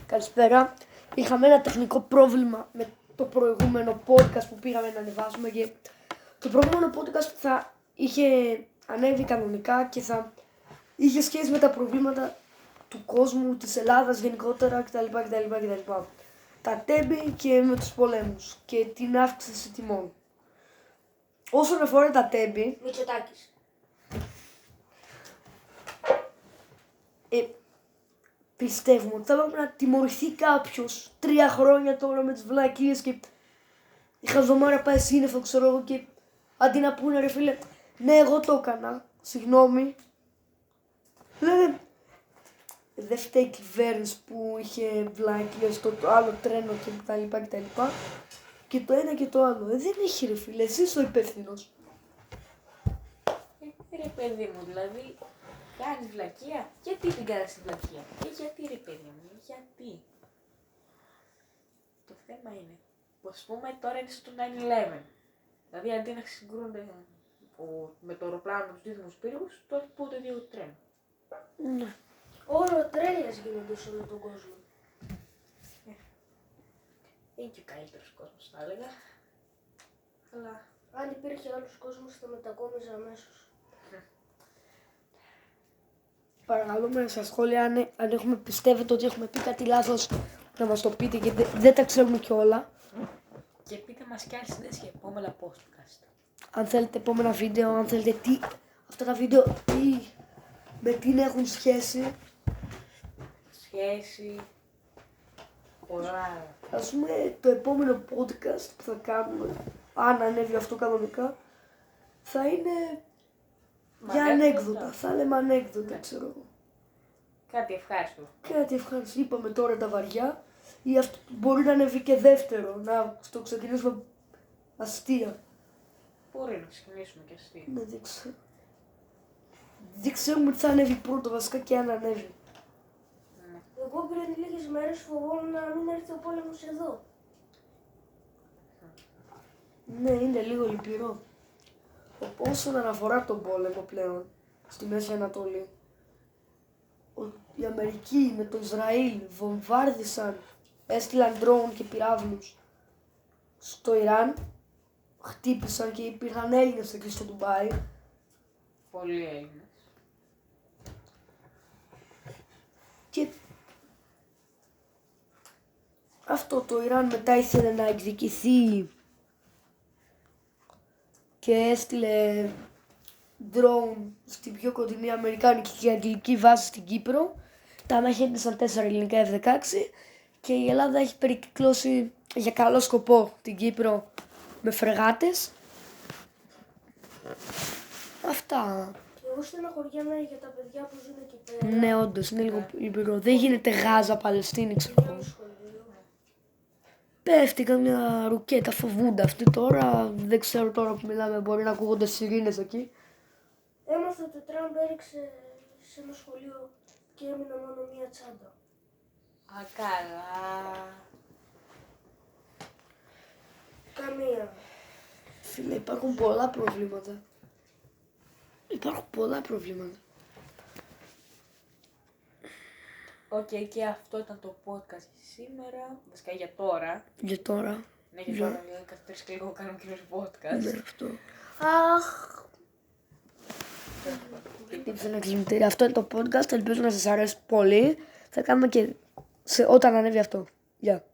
Καλησπέρα. Είχαμε ένα τεχνικό πρόβλημα με το προηγούμενο podcast που πήγαμε να ανεβάσουμε και το προηγούμενο podcast θα είχε ανέβει κανονικά και θα είχε σχέση με τα προβλήματα του κόσμου, της Ελλάδας γενικότερα κτλ. Τα τέμπη και με τους πολέμους και την αύξηση τιμών. Όσον αφορά τα τέμπη, Μητσοτάκης. πιστεύουμε ότι θα πρέπει να τιμωρηθεί κάποιος 3 χρόνια τώρα με τις βλακίες και η χαζομάρα πάει σύννεφο, ξέρω εγώ, και αντί να πούνε ρε φίλε, ναι εγώ το έκανα, συγγνώμη, λένε δεν φταίει η κυβέρνηση που είχε βλακίες το άλλο τρένο και τα λοιπά και το ένα και το άλλο. Δεν έχει ρε φίλε, εσύ είσαι ο υπεύθυνος. Ρε παιδί μου, δηλαδή κάνεις βλακεία, γιατί την κάνεις την βλακεία και γιατί ρε παιδί μου, γιατί. Το θέμα είναι, που ας πούμε τώρα είναι στο 9/11, δηλαδή αντί να συγκρούνται με το αεροπλάνο με τους δίδυμους πύργους, τότε που το ίδιο τρένο. Ναι. Όλο τρέλες γίνονται σε όλο τον κόσμο. Είναι και ο καλύτερος κόσμος θα έλεγα, αλλά Αν υπήρχε άλλος κόσμος θα μετακόμιζε αμέσως. Παρακαλώ μέσα στα σχόλια αν έχουμε, πιστεύετε ότι έχουμε πει κάτι λάθος να μας το πείτε γιατί δεν τα ξέρουμε κιόλα. και πείτε μας κι άλλες ιδέες για επόμενα podcast. Αν θέλετε επόμενα βίντεο, αν θέλετε αυτά τα βίντεο με τι έχουν σχέση. Σχέση, πολλά. Ας πούμε το επόμενο podcast που θα κάνουμε, αν ανέβει αυτό κανονικά, θα είναι για ανέκδοτα. Θα λέμε ανέκδοτα, ξέρω εγώ. Κάτι ευχάριστο. Κάτι ευχαριστώ. Είπαμε τώρα τα βαριά ή αυτό μπορεί να ανέβει και δεύτερο, να το ξεκινήσουμε αστεία. Μπορεί να ξεκινήσουμε κι αστεία. Ναι, δεν ξέρω. Δεν ξέρουμε τι θα ανέβει πρώτο βασικά και αν ανέβει. Εγώ πριν λίγες μέρες φοβόμουν να μην έρθει ο πόλεμος εδώ. Ναι, είναι λίγο λυπηρό. Όσον αναφορά τον πόλεμο πλέον στη Μέση Ανατολή, η Αμερική με το Ισραήλ βομβάρδισαν, έστειλαν ντρόουν και πυράβλους στο Ιράν, χτύπησαν και υπήρχαν Έλληνες εκεί στο Ντουμπάι. Πολλοί Έλληνες. Και αυτό το Ιράν μετά ήθελε να εκδικηθεί και έστειλε drone στην πιο κοντινή αμερικάνικη και αγγλική βάση στην Κύπρο. Τα αναχέτησαν 4 ελληνικά F-16 και η Ελλάδα έχει περικυκλώσει για καλό σκοπό την Κύπρο με φρεγάτες. Αυτά. Και εγώ στεναχωριέμαι για τα παιδιά που ζουν εκεί πέρα. Ναι, όντως είναι λίγο λυπηρό. Δεν γίνεται Γάζα, Παλαιστίνη, ξέρω εγώ. Σχολείο. Πέφτει καμιά ρουκέτα, φοβούνται αυτοί τώρα. Δεν ξέρω τώρα που μιλάμε, μπορεί να ακούγονται σιρήνες εκεί. Έμαθα ότι ο Τραμπ έριξε σε ένα σχολείο και έμεινε μόνο μία τσάντα. Α, καλά. Καμία. Φίλε, υπάρχουν πολλά προβλήματα. Υπάρχουν πολλά προβλήματα. Οκ, και αυτό ήταν το podcast σήμερα. Βασικά για τώρα. Για τώρα. Ναι, για τώρα, δηλαδή κάθε 3 και λίγο κάνουμε καινούριο podcast. Ναι, αυτό. Αχ. Ήρθε ένα κλειμτήρι. Αυτό είναι το podcast. Ελπίζω να σας αρέσει πολύ. Θα κάνουμε και όταν ανέβει αυτό. Γεια.